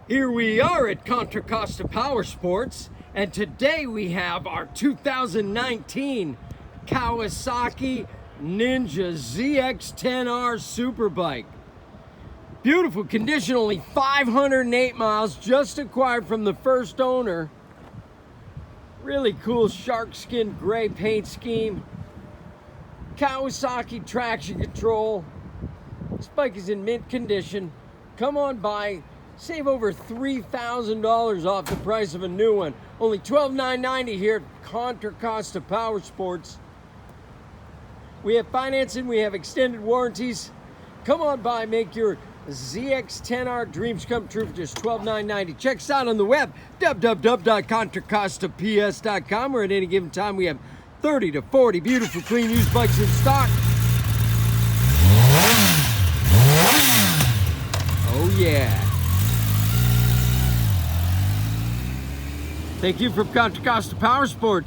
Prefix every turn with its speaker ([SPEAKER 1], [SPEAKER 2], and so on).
[SPEAKER 1] Here we are at Contra Costa Powersports, and today we have our 2019 Kawasaki Ninja ZX-10R Superbike. Beautiful condition, only 508 miles, just acquired from the first owner. Really cool shark skin gray paint scheme. Kawasaki traction control. This bike is in mint condition. Come on by. Save over $3,000 off the price of a new one. Only $12,990 here at Contra Costa Powersports. We have financing, we have extended warranties. Come on by, make your ZX-10R dreams come true for just $12,990. Check us out on the web, www.contracostaps.com, where at any given time we have 30 to 40 beautiful, clean used bikes in stock. Oh yeah. Thank you from Contra Costa Powersports.